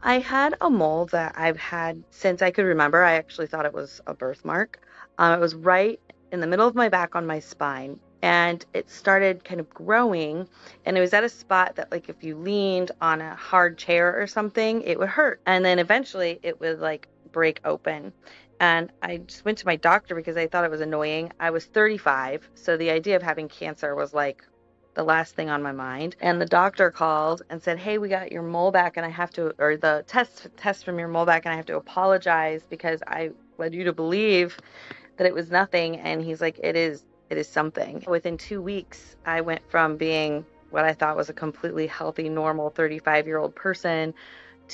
I had a mole that I've had since I could remember. I actually thought it was a birthmark. It was right in the middle of my back on my spine, and it started kind of growing, and it was at a spot that, like, if you leaned on a hard chair or something, it would hurt. And then eventually it would like break open. And I just went to my doctor because I thought it was annoying. I was 35, so the idea of having cancer was like the last thing on my mind. And the doctor called and said, "Hey, we got your mole back, and I have to, or the test from your mole back, and I have to apologize because I led you to believe that it was nothing." And he's like, it is something. Within 2 weeks, I went from being what I thought was a completely healthy, normal 35-year-old person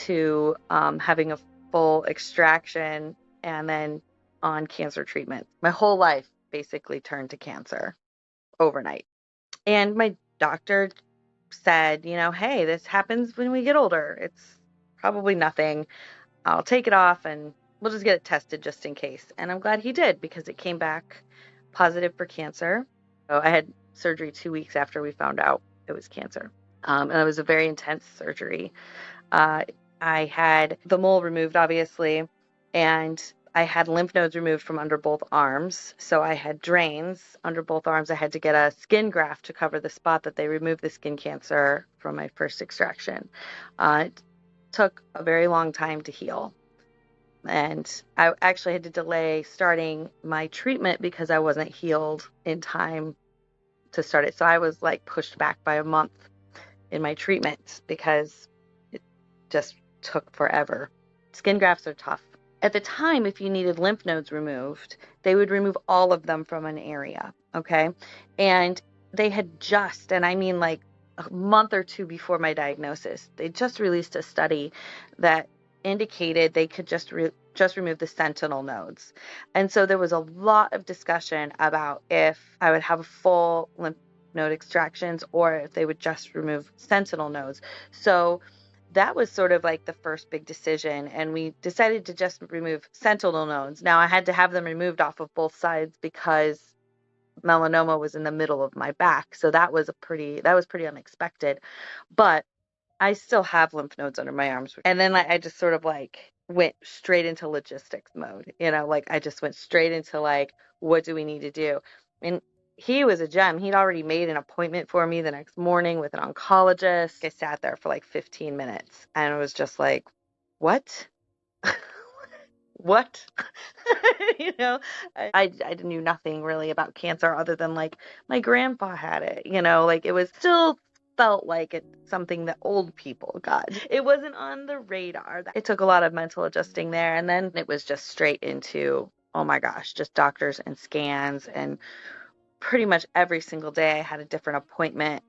to having a full extraction and then on cancer treatment. My whole life basically turned to cancer overnight. And my doctor said, hey, this happens when we get older. It's probably nothing. I'll take it off and we'll just get it tested just in case. And I'm glad he did, because it came back positive for cancer. So I had surgery 2 weeks after we found out it was cancer. And it was a very intense surgery. I had the mole removed, obviously, and I had lymph nodes removed from under both arms. So I had drains under both arms. I had to get a skin graft to cover the spot that they removed the skin cancer from my first extraction. It took a very long time to heal. And I actually had to delay starting my treatment because I wasn't healed in time to start it. So I was like pushed back by a month in my treatment because it just took forever. Skin grafts are tough. At the time, if you needed lymph nodes removed, they would remove all of them from an area, okay? And they had just, and I mean like a month or two before my diagnosis, they just released a study that indicated they could just remove the sentinel nodes. And so there was a lot of discussion about if I would have a full lymph node extractions or if they would just remove sentinel nodes. So that was sort of like the first big decision, and we decided to just remove sentinel nodes. Now I had to have them removed off of both sides because melanoma was in the middle of my back, so that was pretty unexpected. But I still have lymph nodes under my arms. And then I just sort of like went straight into logistics mode, like I just went straight into like, what do we need to do? And he was a gem. He'd already made an appointment for me the next morning with an oncologist. I sat there for like 15 minutes and it was just like, what? What? I knew nothing really about cancer other than like my grandpa had it, like it was still felt like it's something that old people got. It wasn't on the radar. It took a lot of mental adjusting there. And then it was just straight into, oh my gosh, just doctors and scans. And pretty much every single day I had a different appointment.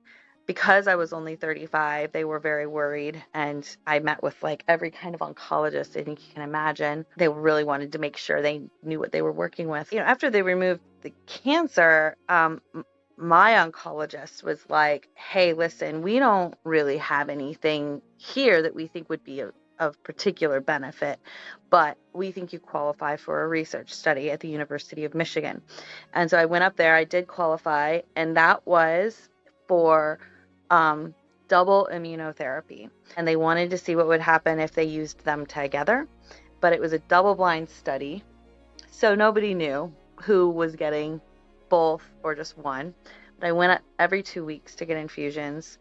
Because I was only 35, they were very worried, and I met with like every kind of oncologist I think you can imagine. They really wanted to make sure they knew what they were working with. After they removed the cancer, my oncologist was like, "Hey, listen, we don't really have anything here that we think would be of particular benefit, but we think you qualify for a research study at the University of Michigan." And so I went up there, I did qualify, and that was for double immunotherapy. And they wanted to see what would happen if they used them together, but it was a double-blind study, so nobody knew who was getting both or just one. But I went every 2 weeks to get infusions.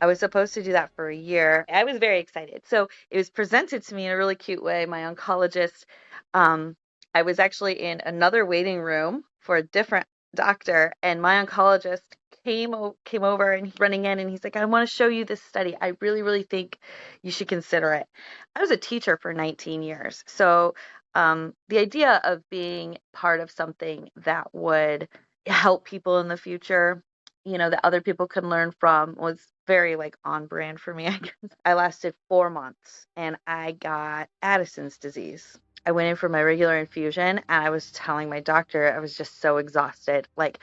I was supposed to do that for a year. I was very excited. So it was presented to me in a really cute way. My oncologist, I was actually in another waiting room for a different doctor, and my oncologist came over and he's running in and he's like, "I want to show you this study. I really, really think you should consider it." I was a teacher for 19 years. So the idea of being part of something that would help people in the future, that other people can learn from, was very like on brand for me, I guess. I lasted 4 months and I got Addison's disease. I went in for my regular infusion and I was telling my doctor I was just so exhausted, like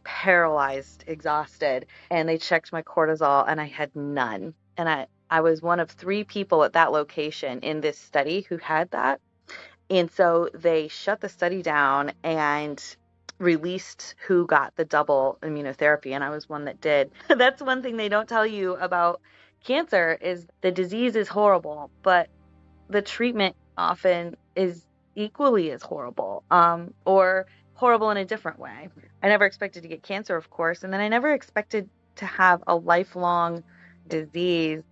paralyzed, exhausted. And they checked my cortisol and I had none. And I was one of 3 people at that location in this study who had that. And so they shut the study down and released who got the double immunotherapy, and I was one that did. That's one thing they don't tell you about cancer is the disease is horrible, but the treatment often is equally as horrible, or horrible in a different way. I never expected to get cancer, of course, and then I never expected to have a lifelong disease.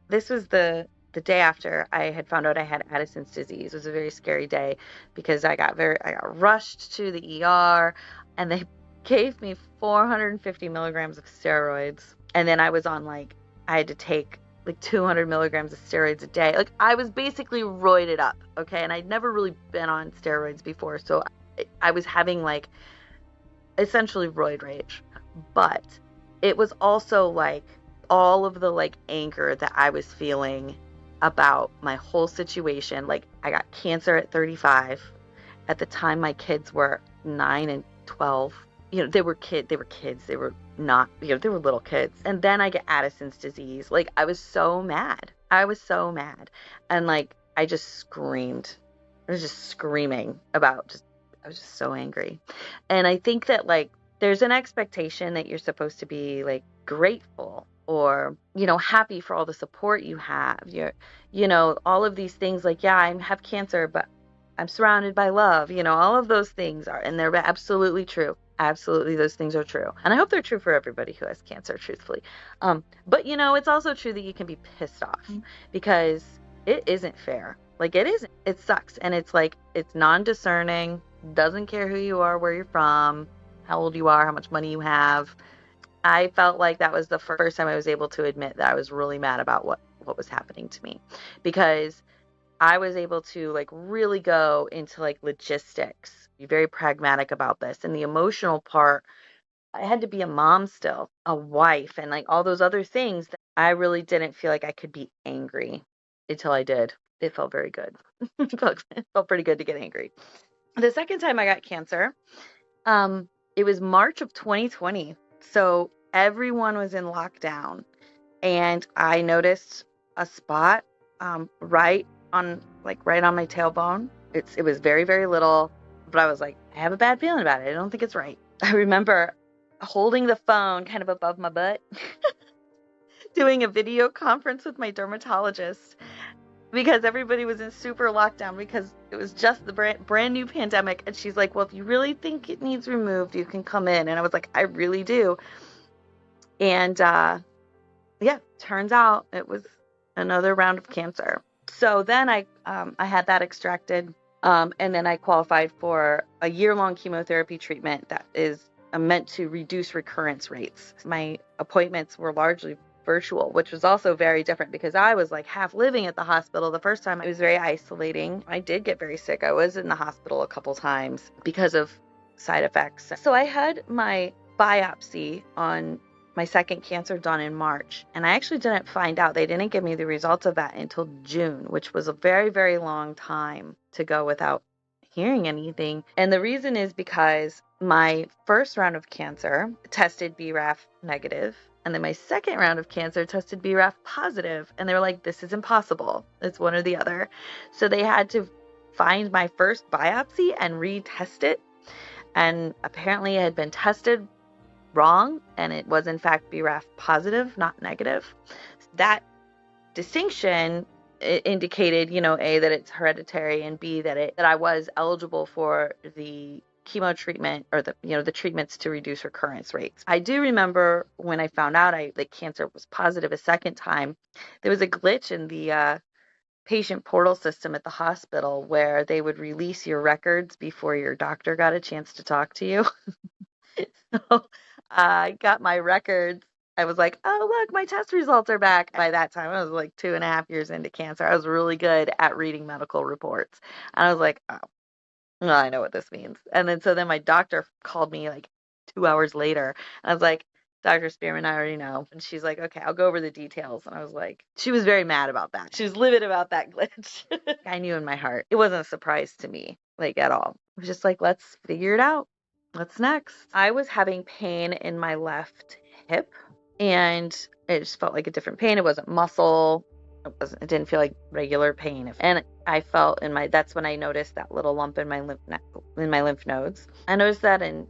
This was the day after I had found out I had Addison's disease. It was a very scary day because I got rushed to the ER, and they gave me 450 milligrams of steroids, and then I was on I had to take 200 milligrams of steroids a day. I was basically roided up, okay? And I'd never really been on steroids before, so I was having essentially roid rage. But it was also all of the anger that I was feeling about my whole situation. I got cancer at 35. At the time, my kids were 9 and 12. They were kids. They were not, they were little kids. And then I get Addison's disease. I was so mad. I was so mad. And I just screamed. I was just screaming I was just so angry. And I think that there's an expectation that you're supposed to be grateful or, happy for all the support you have. All of these things yeah, I have cancer, but I'm surrounded by love. All of those things are, and they're absolutely true. Absolutely, those things are true. And I hope they're true for everybody who has cancer, truthfully. But, it's also true that you can be pissed off because it isn't fair. It isn't. It sucks. And it's it's non-discerning, doesn't care who you are, where you're from, how old you are, how much money you have. I felt like that was the first time I was able to admit that I was really mad about what was happening to me, because I was able to really go into logistics, be very pragmatic about this. And the emotional part, I had to be a mom still, a wife, and all those other things that I really didn't feel like I could be angry until I did. It felt very good. It felt pretty good to get angry. The second time I got cancer, it was March of 2020. So everyone was in lockdown, and I noticed a spot right on my tailbone. It was very, very little, but I was I have a bad feeling about it. I don't think it's right. I remember holding the phone kind of above my butt, doing a video conference with my dermatologist, because everybody was in super lockdown because it was just the brand new pandemic. And she's like, well, if you really think it needs removed, you can come in. And I was like, I really do. And yeah, turns out it was another round of cancer. So then I had that extracted, and then I qualified for a year-long chemotherapy treatment that is meant to reduce recurrence rates. My appointments were largely virtual, which was also very different because I was half living at the hospital. The first time it was very isolating. I did get very sick. I was in the hospital a couple times because of side effects. So I had my biopsy on my second cancer done in March, and I actually didn't find out. They didn't give me the results of that until June, which was a very, very long time to go without hearing anything. And the reason is because my first round of cancer tested BRAF negative, and then my second round of cancer tested BRAF positive, and they were like, this is impossible. It's one or the other. So they had to find my first biopsy and retest it, and apparently it had been tested wrong, and it was in fact BRAF positive, not negative. That distinction indicated, A, that it's hereditary, and B, that I was eligible for the chemo treatment, or the treatments to reduce recurrence rates. I do remember when I found out that cancer was positive a second time, there was a glitch in the patient portal system at the hospital where they would release your records before your doctor got a chance to talk to you. So I got my records. I was like, oh, look, my test results are back. By that time, I was 2.5 years into cancer. I was really good at reading medical reports. And I was like, oh, well, I know what this means. And then my doctor called me 2 hours later. And I was like, Dr. Spearman, I already know. And she's like, okay, I'll go over the details. And I was like, she was very mad about that. She was livid about that glitch. I knew in my heart. It wasn't a surprise to me, at all. It was just let's figure it out. What's next? I was having pain in my left hip, and it just felt like a different pain. It wasn't muscle. It didn't feel like regular pain. And I felt that's when I noticed that little lump in my lymph nodes. I noticed that in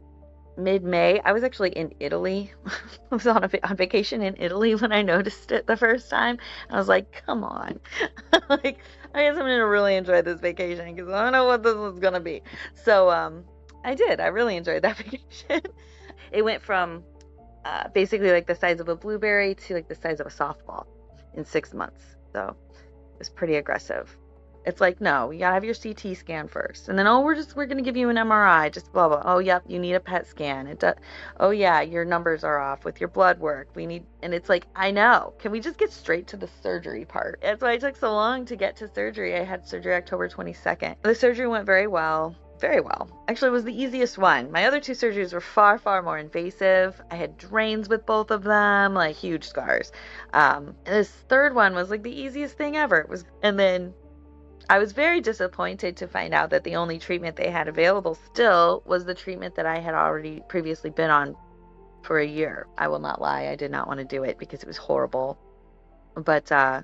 mid-May. I was actually in Italy. I was on vacation in Italy when I noticed it the first time. I was like, come on. Like, I guess I'm gonna really enjoy this vacation because I don't know what this is gonna be. So, I did. I really enjoyed that vacation. It went from basically like the size of a blueberry to like the size of a softball in 6 months. So it was pretty aggressive. It's like, no, you gotta have your CT scan first. And then, oh, we're gonna give you an MRI, just blah blah. Oh, yep, you need a PET scan. Oh yeah, your numbers are off with your blood work. And it's like, I know. Can we just get straight to the surgery part? That's why it took so long to get to surgery. I had surgery October 22nd. The surgery went very well. Very well. Actually, it was the easiest one. My other two surgeries were far, far more invasive. I had drains with both of them, like huge scars. And this third one was like the easiest thing ever. And then I was very disappointed to find out that the only treatment they had available still was the treatment that I had already previously been on for a year. I will not lie. I did not want to do it because it was horrible. But, I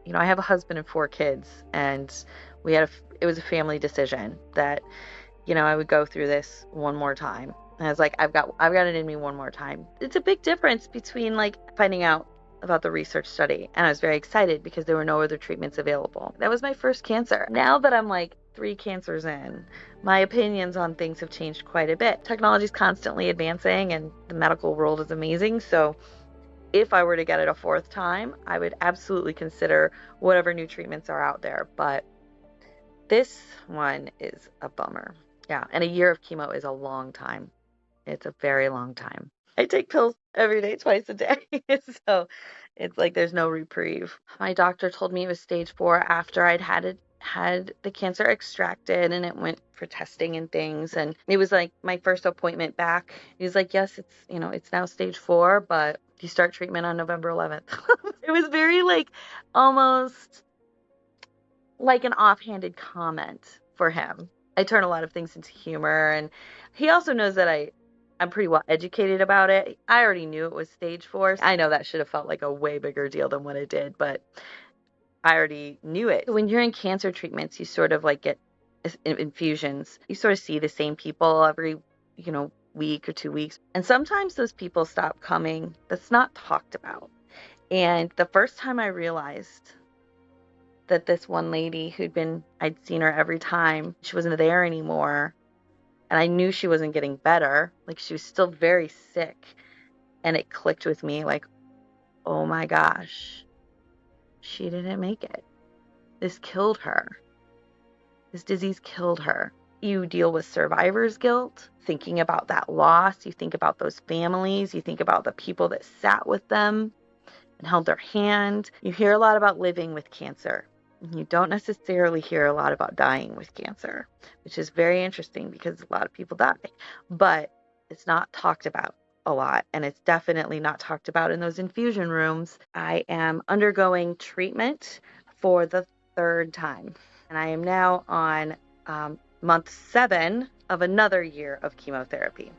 have a husband and 4 kids, and it was a family decision that, I would go through this one more time. And I was like, I've got it in me one more time. It's a big difference between like finding out about the research study, and I was very excited because there were no other treatments available. That was my first cancer. Now that I'm like 3 cancers in, my opinions on things have changed quite a bit. Technology is constantly advancing and the medical world is amazing. So if I were to get it a 4th time, I would absolutely consider whatever new treatments are out there. But this one is a bummer. Yeah, and a year of chemo is a long time. It's a very long time. I take pills every day, twice a day. So it's like there's no reprieve. My doctor told me it was stage 4 after I'd had the cancer extracted, and it went for testing and things. And it was like my first appointment back. He was like, yes, it's now stage 4, but you start treatment on November 11th. It was very like almost like an offhanded comment for him. I turn a lot of things into humor, and he also knows that I'm pretty well educated about it. I already knew it was stage 4. I know that should have felt like a way bigger deal than what it did, but I already knew it. When you're in cancer treatments, you sort of like get infusions. You sort of see the same people every, week or 2 weeks. And sometimes those people stop coming. That's not talked about. And the first time I realized that this one lady I'd seen her every time, she wasn't there anymore. And I knew she wasn't getting better. Like, she was still very sick. And it clicked with me like, oh my gosh, she didn't make it. This killed her. This disease killed her. You deal with survivor's guilt, thinking about that loss. You think about those families. You think about the people that sat with them and held their hand. You hear a lot about living with cancer. You don't necessarily hear a lot about dying with cancer, which is very interesting because a lot of people die, but it's not talked about a lot, and it's definitely not talked about in those infusion rooms. I am undergoing treatment for the 3rd time, and I am now on month 7 of another year of chemotherapy.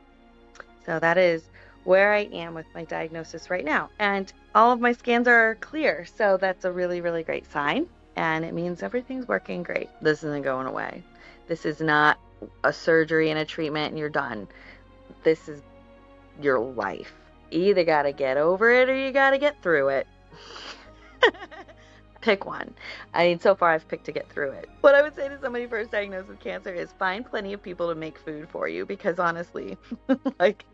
So that is where I am with my diagnosis right now, and all of my scans are clear, so that's a really, really great sign. And it means everything's working great. This isn't going away. This is not a surgery and a treatment and you're done. This is your life. You either got to get over it or you got to get through it. Pick one. I mean, so far I've picked to get through it. What I would say to somebody first diagnosed with cancer is find plenty of people to make food for you, because honestly, like,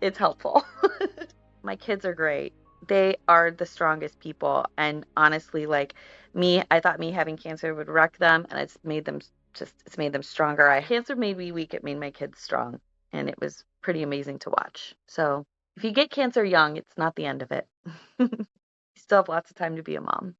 it's helpful. My kids are great. They are the strongest people. And honestly, like me, I thought me having cancer would wreck them, and it's made them stronger. Cancer made me weak. It made my kids strong. And it was pretty amazing to watch. So if you get cancer young, it's not the end of it. You still have lots of time to be a mom.